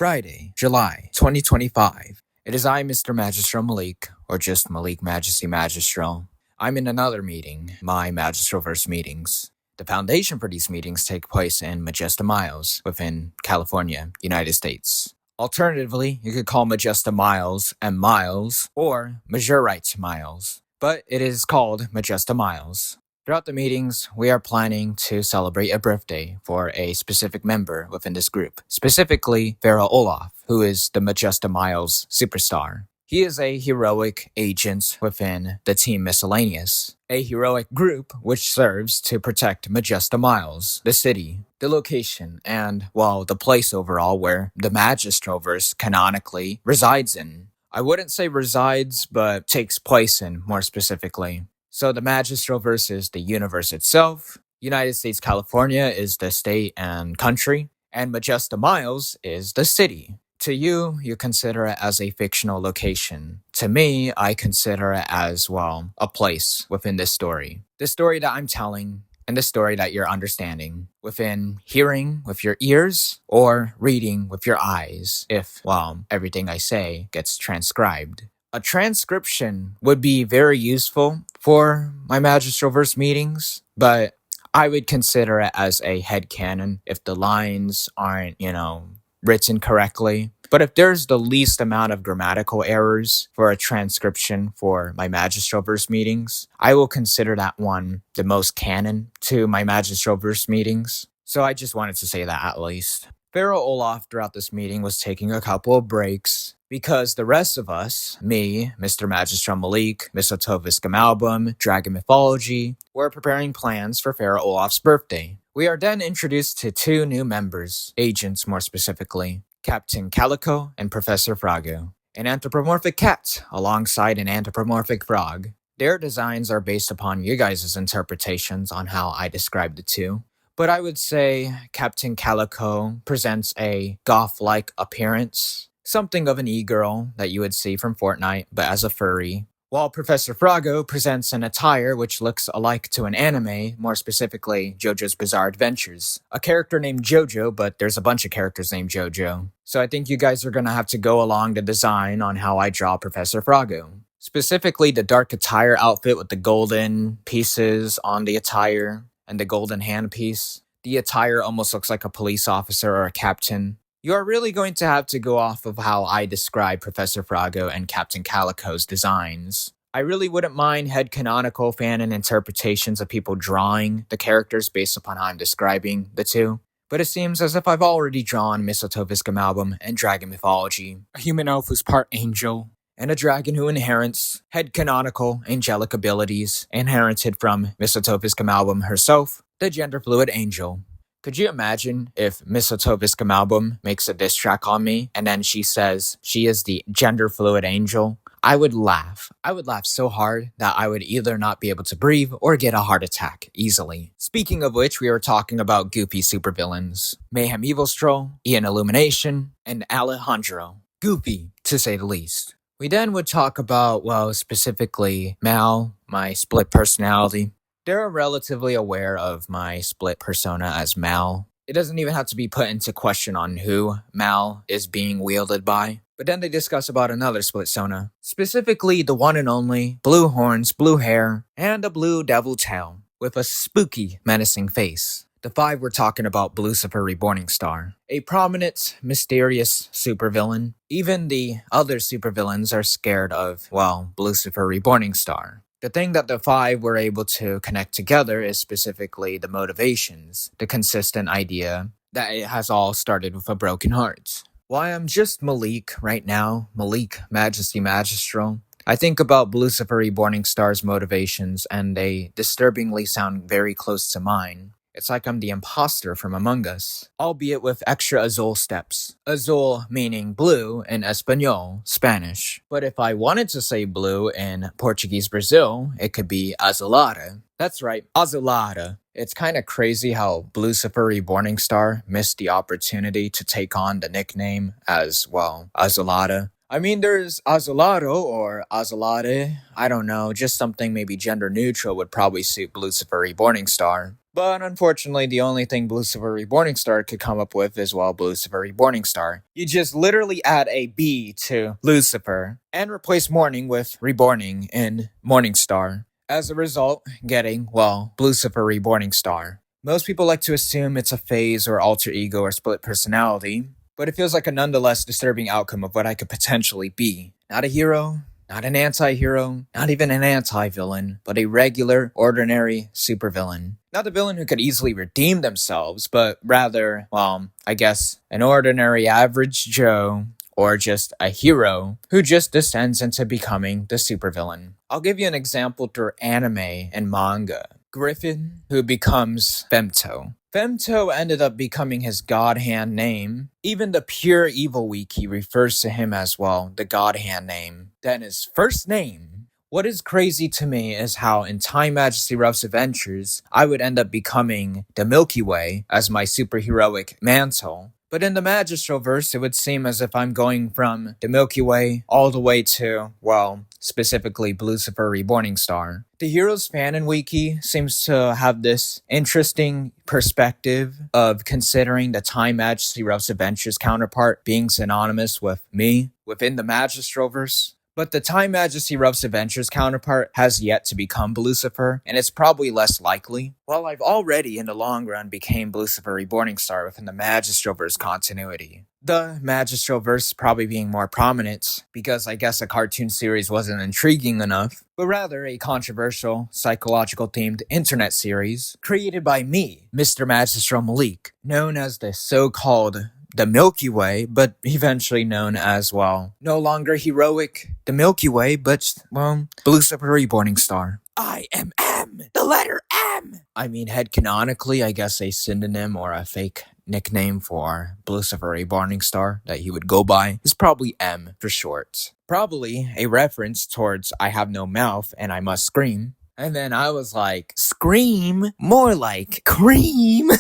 Friday, July 2025. It is I, Mr. Magistral Malik, or just Malik Majesty Magistral. I'm in another meeting, my Magistralverse meetings. The foundation for these meetings take place in Majesta Myles, within California, United States. Alternatively, you could call Majesta Myles M. Myles, or Majorite Myles, but it is called Majesta Myles. Throughout the meetings, we are planning to celebrate a birthday for a specific member within this group, specifically Pharaoh Olaf, who is the Majesta Myles superstar. He is a heroic agent within the team Miscellaneous, a heroic group which serves to protect Majesta Myles, the city, the location, and, well, the place overall where the Magistralverse canonically resides in. I wouldn't say resides, but takes place in, more specifically. So the Magistralverse is the universe itself, United States California is the state and country, and Majesta Myles is the city. To you, you consider it as a fictional location. To me, I consider it as, well, a place within this story. The story that I'm telling, and the story that you're understanding, within hearing with your ears, or reading with your eyes, if, well, everything I say gets transcribed. A transcription would be very useful for my Magistralverse meetings, but I would consider it as a headcanon if the lines aren't, written correctly. But if there's the least amount of grammatical errors for a transcription for my Magistralverse meetings, I will consider that one the most canon to my Magistralverse meetings. So I just wanted to say that at least. Pharaoh Olaf throughout this meeting was taking a couple of breaks because the rest of us, me, Mr. Magistral Malik, Miscellaneous album, Dragon Mythology, were preparing plans for Pharaoh Olaf's birthday. We are then introduced to two new members, agents more specifically, Captain Calico and Professor Frago, an anthropomorphic cat alongside an anthropomorphic frog. Their designs are based upon you guys' interpretations on how I describe the two. But I would say Captain Calico presents a goth-like appearance, something of an e-girl that you would see from Fortnite, but as a furry. While Professor Frago presents an attire which looks alike to an anime, more specifically JoJo's Bizarre Adventures. A character named JoJo, but there's a bunch of characters named JoJo. So I think you guys are gonna have to go along the design on how I draw Professor Frago. Specifically the dark attire outfit with the golden pieces on the attire and the golden handpiece. The attire almost looks like a police officer or a captain. You are really going to have to go off of how I describe Professor Frago and Captain Calico's designs. I really wouldn't mind headcanonical fan and interpretations of people drawing the characters based upon how I'm describing the two. But it seems as if I've already drawn Miscellaneous album and Dragon Mythology, a human elf who's part angel, and a dragon who inherits headcanonical angelic abilities inherited from Miscellaneous album herself, the gender-fluid angel. Could you imagine if Miscellaneous album makes a diss track on me and then she says she is the gender-fluid angel? I would laugh. I would laugh so hard that I would either not be able to breathe or get a heart attack easily. Speaking of which, we were talking about goofy supervillains. Mayhem Evilstral, Ian Illumination, and Alejandro. Goofy, to say the least. We then would talk about, well, specifically Mal, my split personality. They're relatively aware of my split persona as Mal. It doesn't even have to be put into question on who Mal is being wielded by. But then they discuss about another split persona, specifically the one and only blue horns, blue hair, and a blue devil tail, with a spooky, menacing face. The five were talking about Lucifer Reborning Star, a prominent, mysterious supervillain. Even the other supervillains are scared of, well, Lucifer Reborning Star. The thing that the five were able to connect together is specifically the motivations, the consistent idea that it has all started with a broken heart. Why I'm just Malik right now, Malik Majesty Magistral, I think about Lucifer Reborning Star's motivations and they disturbingly sound very close to mine. It's like I'm the imposter from Among Us, albeit with extra Azul steps. Azul meaning blue in Espanol, Spanish. But if I wanted to say blue in Portuguese Brazil, it could be Azulada. That's right, Azulada. It's kind of crazy how Lucifer Reborning Star missed the opportunity to take on the nickname as, well, Azulada. I mean, there's Azulado or Azulade. I don't know, just something maybe gender neutral would probably suit Lucifer Reborning Star. But unfortunately, the only thing Lucifer Reborning Star could come up with is, well, Lucifer Reborning Star. You just literally add a B to Lucifer and replace morning with reborning in Morning Star. As a result, getting, well, Lucifer Reborning Star. Most people like to assume it's a phase or alter ego or split personality, but it feels like a nonetheless disturbing outcome of what I could potentially be. Not a hero, not an anti-hero, not even an anti-villain, but a regular, ordinary supervillain. Not a villain who could easily redeem themselves, but rather, well, I guess, an ordinary average Joe, or just a hero who just descends into becoming the supervillain. I'll give you an example through anime and manga. Griffin, who becomes Femto. Femto ended up becoming his God Hand name. Even the Pure Evil Wiki refers to him as, well, the God Hand name. Then his first name. What is crazy to me is how in Time Majesty Ruff's adventures, I would end up becoming the Milky Way as my superheroic mantle. But in the Magistralverse, it would seem as if I'm going from the Milky Way all the way to, well, specifically Lucifer Reborning Star. The Heroes Fan and Wiki seems to have this interesting perspective of considering the Time Majesty Ruff's Adventures counterpart being synonymous with me within the Magistralverse. But the Time Majesty Ruff's Adventures counterpart has yet to become Lucifer, and it's probably less likely. While I've already, in the long run, became Lucifer Reborning Star within the Magistralverse continuity. The Magistralverse probably being more prominent, because I guess a cartoon series wasn't intriguing enough, but rather a controversial, psychological-themed internet series created by me, Mr. Magistral Malik, known as the so-called the Milky Way, but eventually known as, well, no longer heroic, the Milky Way, but, well, Lucifer Reborning Star. I am M, the letter M! I mean, head canonically, I guess a synonym or a fake nickname for Lucifer Reborning Star that he would go by is probably M for short. Probably a reference towards I have no mouth and I must scream. And then I was like, scream? More like cream?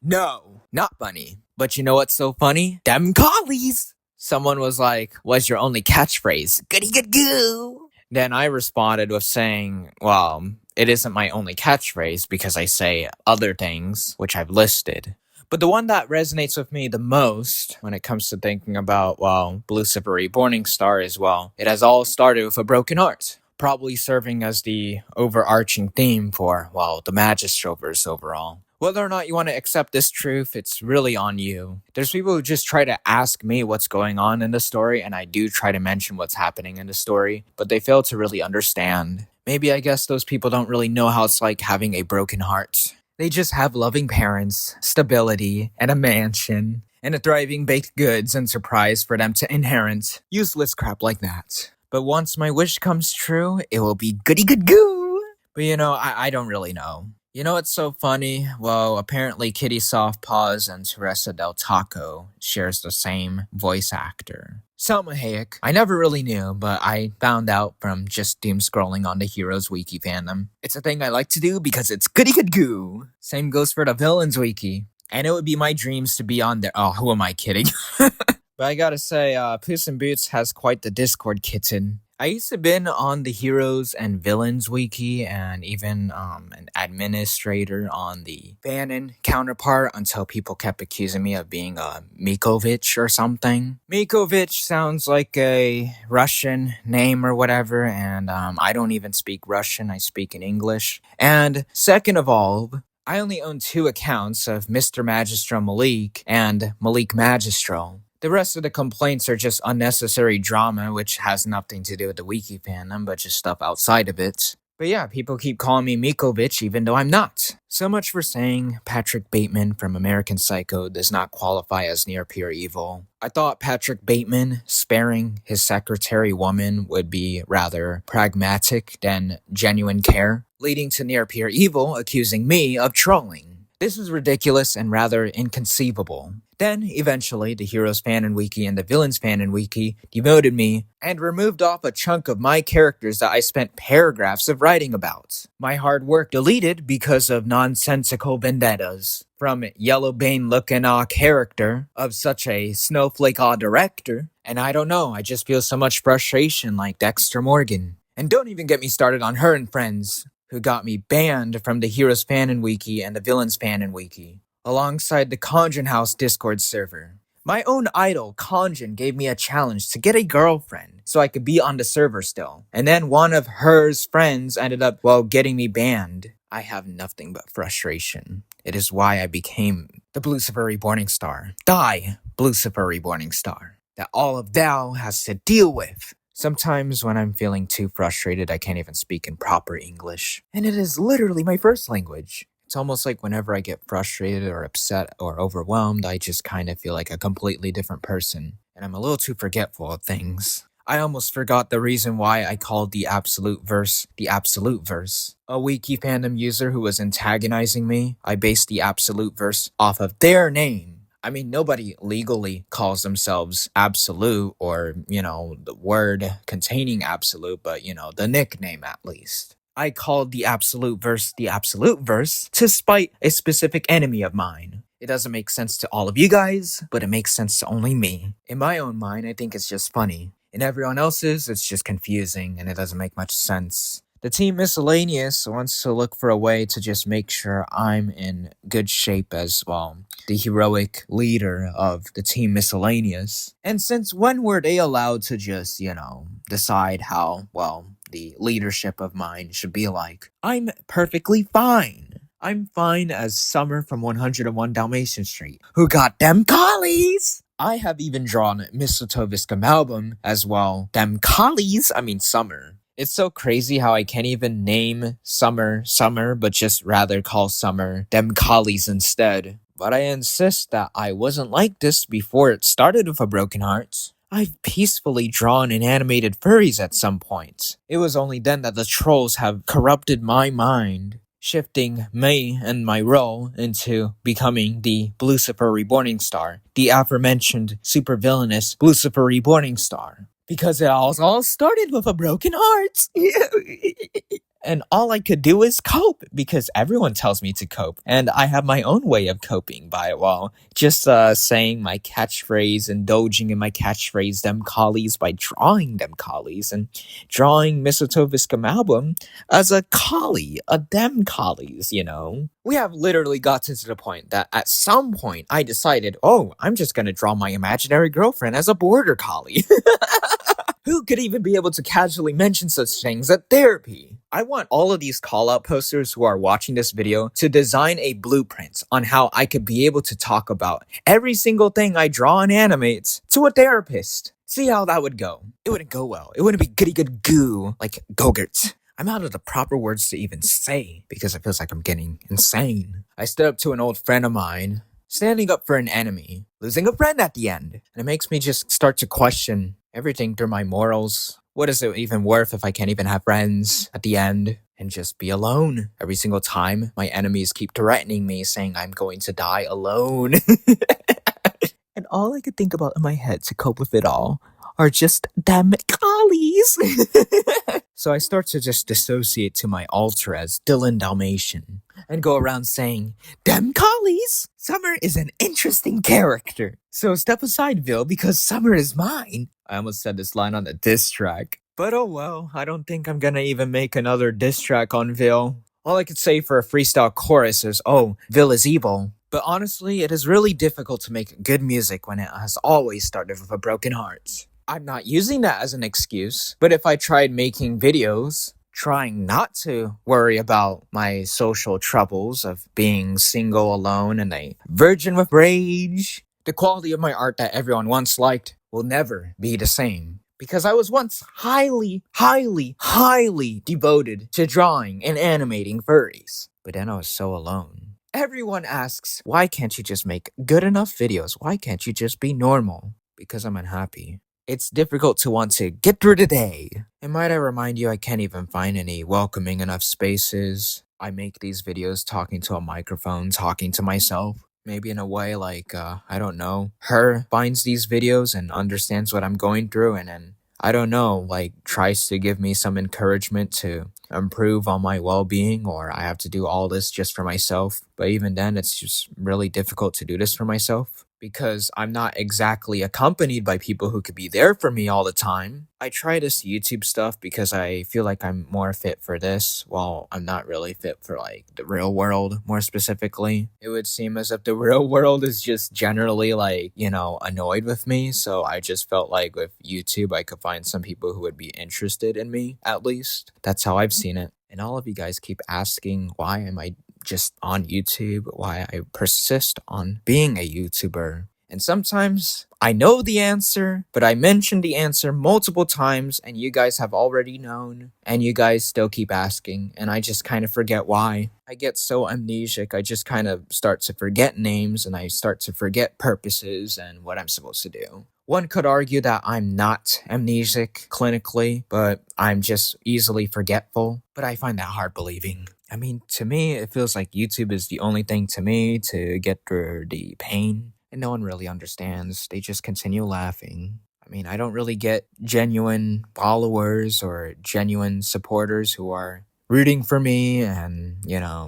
No, not funny. But you know what's so funny? Them collies! Someone was like, what's your only catchphrase? Goody good goo! Then I responded with saying, well, it isn't my only catchphrase because I say other things, which I've listed. But the one that resonates with me the most when it comes to thinking about, well, Lucifer Reborning Star is, well, it has all started with a broken heart. Probably serving as the overarching theme for, well, the Magistralverse overall. Whether or not you want to accept this truth, it's really on you. There's people who just try to ask me what's going on in the story, and I do try to mention what's happening in the story, but they fail to really understand. Maybe I guess those people don't really know how it's like having a broken heart. They just have loving parents, stability, and a mansion, and a thriving baked goods and surprise for them to inherit. Useless crap like that. But once my wish comes true, it will be goody good goo. But you know, I don't really know. You know what's so funny? Well, apparently Kitty Softpaws and Teresa Del Taco shares the same voice actor. Selma Hayek, I never really knew, but I found out from just doom scrolling on the Heroes Wiki fandom. It's a thing I like to do because it's goody good goo. Same goes for the Villains Wiki. And it would be my dreams to be on there. Oh, who am I kidding? But I gotta say, Puss in Boots has quite the Discord kitten. I used to been on the Heroes and Villains Wiki and even an administrator on the Fanon counterpart until people kept accusing me of being a Mikowitch or something. Mikowitch sounds like a Russian name or whatever, and I don't even speak Russian, I speak in English. And second of all, I only own 2 accounts of Mr. Magistral Malik and Malik Magistral. The rest of the complaints are just unnecessary drama, which has nothing to do with the wiki fandom, but just stuff outside of it. But yeah, people keep calling me Mikowitch even though I'm not. So much for saying Patrick Bateman from American Psycho does not qualify as near pure evil. I thought Patrick Bateman sparing his secretary woman would be rather pragmatic than genuine care, leading to near pure evil accusing me of trolling. This is ridiculous and rather inconceivable. Then, eventually, the Heroes Fanon Wiki and the Villains Fanon Wiki demoted me and removed off a chunk of my characters that I spent paragraphs of writing about. My hard work deleted because of nonsensical vendettas. From Yellowbane looking character of such a snowflake director. And I don't know, I just feel so much frustration like Dexter Morgan. And don't even get me started on her and friends. who got me banned from the Heroes Fanon Wiki and the Villains Fanon Wiki, alongside the Conjun House Discord server. My own idol, Conjun, gave me a challenge to get a girlfriend so I could be on the server still. And then one of her friends ended up, getting me banned. I have nothing but frustration. It is why I became the Blucifer Reborning Star. Die, Blucifer Reborning Star. That all of thou has to deal with. Sometimes when I'm feeling too frustrated, I can't even speak in proper English. And it is literally my first language. It's almost like whenever I get frustrated or upset or overwhelmed, I just kind of feel like a completely different person. And I'm a little too forgetful of things. I almost forgot the reason why I called the Absoluteverse the Absoluteverse. A wiki fandom user who was antagonizing me, I based the Absoluteverse off of their name. I mean, nobody legally calls themselves Absolute or, the word containing Absolute, but, the nickname at least. I called the Absoluteverse to spite a specific enemy of mine. It doesn't make sense to all of you guys, but it makes sense to only me. In my own mind, I think it's just funny. In everyone else's, it's just confusing and it doesn't make much sense. The team Miscellaneous wants to look for a way to just make sure I'm in good shape as well. The heroic leader of the team Miscellaneous. And since when were they allowed to just, decide how, the leadership of mine should be like? I'm perfectly fine. I'm fine as Summer from 101 Dalmatian Street, who got them collies! I have even drawn Mistletoe album as well. Them collies? I mean Summer. It's so crazy how I can't even name Summer, but just rather call Summer them collies instead. But I insist that I wasn't like this before it started with a broken heart. I've peacefully drawn and animated furries at some point. It was only then that the trolls have corrupted my mind, shifting me and my role into becoming the Blucifer Reborning Star, the aforementioned supervillainous Blucifer Reborning Star. Because it all started with a broken heart. And all I could do is cope, because everyone tells me to cope. And I have my own way of coping by, just saying my catchphrase, indulging in my catchphrase, them collies, by drawing them collies, and drawing Mistletoe Viscum album as a collie, a them collies, We have literally gotten to the point that at some point I decided, I'm just gonna draw my imaginary girlfriend as a border collie. Who could even be able to casually mention such things at therapy? I want all of these call-out posters who are watching this video to design a blueprint on how I could be able to talk about every single thing I draw and animate to a therapist. See how that would go. It wouldn't go well. It wouldn't be goody good goo like Gogurt. I'm out of the proper words to even say because it feels like I'm getting insane. I stood up to an old friend of mine, standing up for an enemy, losing a friend at the end. And it makes me just start to question everything through my morals. What is it even worth if I can't even have friends at the end and just be alone? Every single time my enemies keep threatening me, saying I'm going to die alone. And all I could think about in my head to cope with it all are just them collies. So I start to just dissociate to my alter as Dylan Dalmatian and go around saying, them collies? Summer is an interesting character. So step aside, Vil, because Summer is mine. I almost said this line on a diss track. But oh well, I don't think I'm gonna even make another diss track on Vil. All I could say for a freestyle chorus is, Vil is evil. But honestly, it is really difficult to make good music when it has always started with a broken heart. I'm not using that as an excuse, but if I tried making videos, trying not to worry about my social troubles of being single, alone, and a virgin with rage, the quality of my art that everyone once liked will never be the same. Because I was once highly devoted to drawing and animating furries. But then I was so alone. Everyone asks, why can't you just make good enough videos? Why can't you just be normal? Because I'm unhappy. It's difficult to want to get through the day. And might I remind you, I can't even find any welcoming enough spaces. I make these videos talking to a microphone, talking to myself. Maybe in a way like, I don't know, her finds these videos and understands what I'm going through and then, I don't know, tries to give me some encouragement to improve on my well-being, or I have to do all this just for myself. But even then, it's just really difficult to do this for myself. because I'm not exactly accompanied by people who could be there for me all the time. I try this YouTube stuff because I feel like I'm more fit for this, while I'm not really fit for like the real world more specifically. It would seem as if the real world is just generally like, annoyed with me, so I just felt like with YouTube I could find some people who would be interested in me, at least. That's how I've seen it. And all of you guys keep asking, why am I just on YouTube, why I persist on being a YouTuber. And sometimes I know the answer, but I mention the answer multiple times and you guys have already known, and you guys still keep asking, and I just kind of forget why. I get so amnesic, I just kind of start to forget names and I start to forget purposes and what I'm supposed to do. One could argue that I'm not amnesic clinically, but I'm just easily forgetful, but I find that hard believing. I mean, to me, it feels like YouTube is the only thing to me to get through the pain, and no one really understands. They just continue laughing. I mean, I don't really get genuine followers or genuine supporters who are rooting for me and,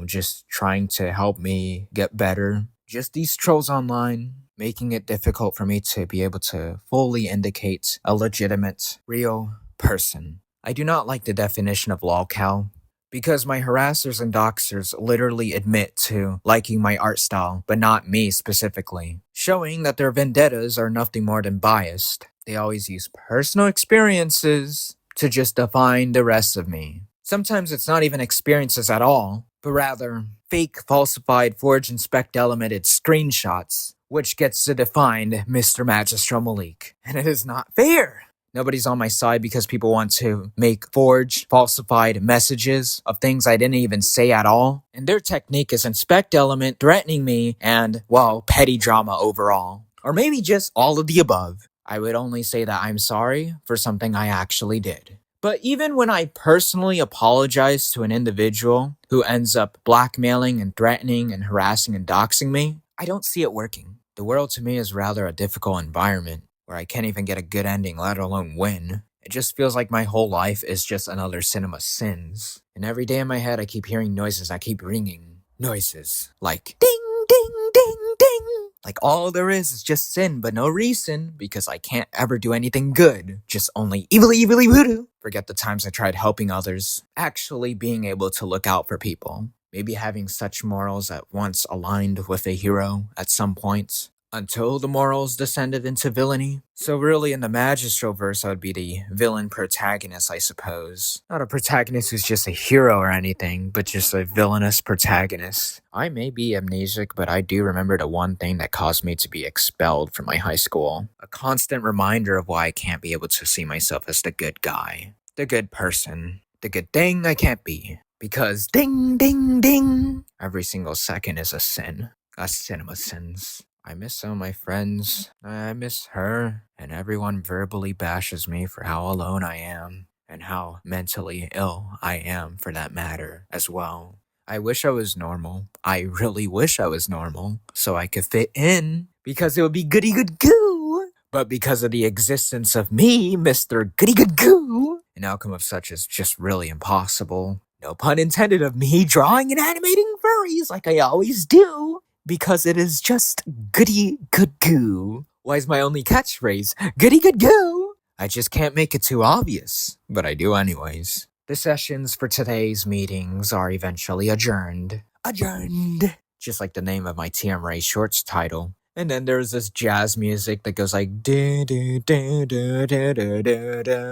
just trying to help me get better. Just these trolls online, making it difficult for me to be able to fully indicate a legitimate, real person. I do not like the definition of lolcow, because my harassers and doxers literally admit to liking my art style, but not me specifically, showing that their vendettas are nothing more than biased. They always use personal experiences to just define the rest of me. Sometimes it's not even experiences at all, but rather fake, falsified, forged, and spec-elemented screenshots, which gets to define Mr. Magistral Malik. And it is not fair! Nobody's on my side because people want to make forged, falsified messages of things I didn't even say at all. And their technique is inspect element, threatening me, and, petty drama overall. Or maybe just all of the above. I would only say that I'm sorry for something I actually did. But even when I personally apologize to an individual who ends up blackmailing and threatening and harassing and doxing me, I don't see it working. The world to me is rather a difficult environment, where I can't even get a good ending, let alone win. It just feels like my whole life is just another CinemaSins. And every day in my head I keep hearing noises that keep ringing. Noises like ding, ding, ding, ding. Like all there is just sin, but no reason, because I can't ever do anything good. Just only evilly voodoo. Forget the times I tried helping others. Actually being able to look out for people. Maybe having such morals at once aligned with a hero at some points, until the morals descended into villainy. So really in the Magistralverse I would be the villain protagonist, I suppose. Not a protagonist who's just a hero or anything, but just a villainous protagonist. I may be amnesic, but I do remember the one thing that caused me to be expelled from my high school. A constant reminder of why I can't be able to see myself as the good guy. The good person. The good thing I can't be. Because ding, ding, ding, every single second is a sin. A CinemaSins. I miss some of my friends. I miss her. And everyone verbally bashes me for how alone I am. And how mentally ill I am, for that matter, as well. I wish I was normal. I really wish I was normal. So I could fit in. Because it would be goody good goo. But because of the existence of me, Mr. Goody Good Goo, an outcome of such is just really impossible. No pun intended of me drawing and animating furries like I always do. Because it is just goody good goo. Why is my only catchphrase goody good goo? I just can't make it too obvious, but I do anyways. The sessions for today's meetings are eventually adjourned. Adjourned! Just like the name of my TM Ray Shorts title. And then there's this jazz music that goes like do do do do do do do do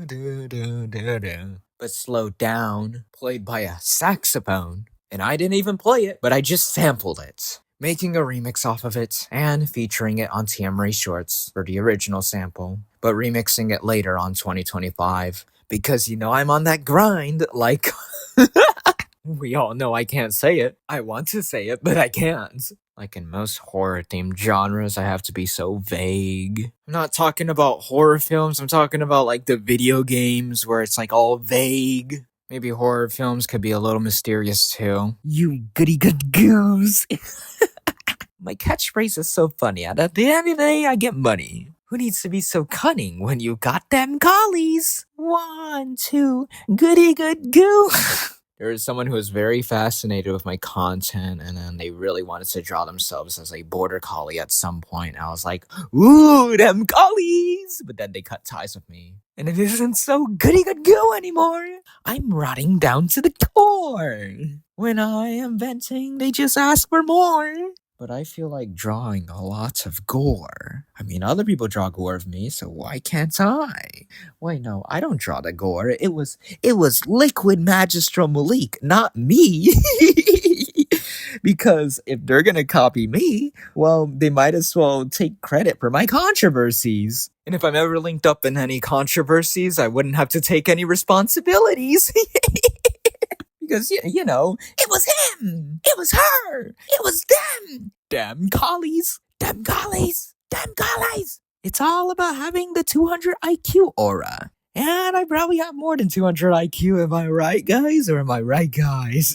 do do do, but slowed down, played by a saxophone. And I didn't even play it, but I just sampled it, making a remix off of it and featuring it on TM Ray Shorts for the original sample, but remixing it later on 2025 because I'm on that grind like we all know I can't say it. I want to say it, but I can't. Like in most horror-themed genres, I have to be so vague. I'm not talking about horror films, I'm talking about like the video games where it's like all vague. Maybe horror films could be a little mysterious too. You goody good goose. My catchphrase is so funny, and at the end of the day, I get money. Who needs to be so cunning when you got them collies? 1, 2, goody good goo. There was someone who was very fascinated with my content, and then they really wanted to draw themselves as a border collie at some point. I was like, ooh, them collies! But then they cut ties with me. And it isn't so goody good go anymore. I'm rotting down to the core. When I am venting, they just ask for more. But I feel like drawing a lot of gore. I mean, other people draw gore of me, so why can't I? Wait, no, I don't draw the gore. It was liquid Magistral Malik, not me. Because if they're gonna copy me, well, they might as well take credit for my controversies. And if I'm ever linked up in any controversies, I wouldn't have to take any responsibilities. Because, you know, it was him, it was her, it was them. Damn collies, damn collies, damn collies. It's all about having the 200 IQ aura. And I probably have more than 200 IQ, am I right, guys? Or am I right, guys?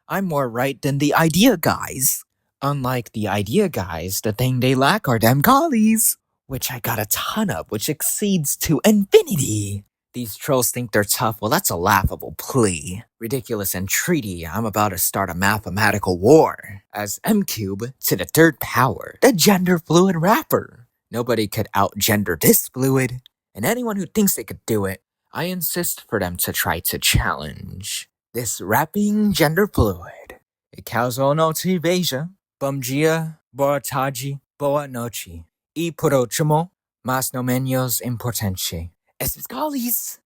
I'm more right than the idea guys. Unlike the idea guys, the thing they lack are damn collies. Which I got a ton of, which exceeds to infinity. These trolls think they're tough. Well, that's a laughable plea. Ridiculous entreaty. I'm about to start a mathematical war. As M-Cube to the third power, the gender fluid rapper. Nobody could out-gender this fluid. And anyone who thinks they could do it, I insist for them to try to challenge this rapping gender fluid. Ikazo no tibeja, bumgia, borataji, boa nochi, y prochimo, mas no menos importante. Ellis Collies.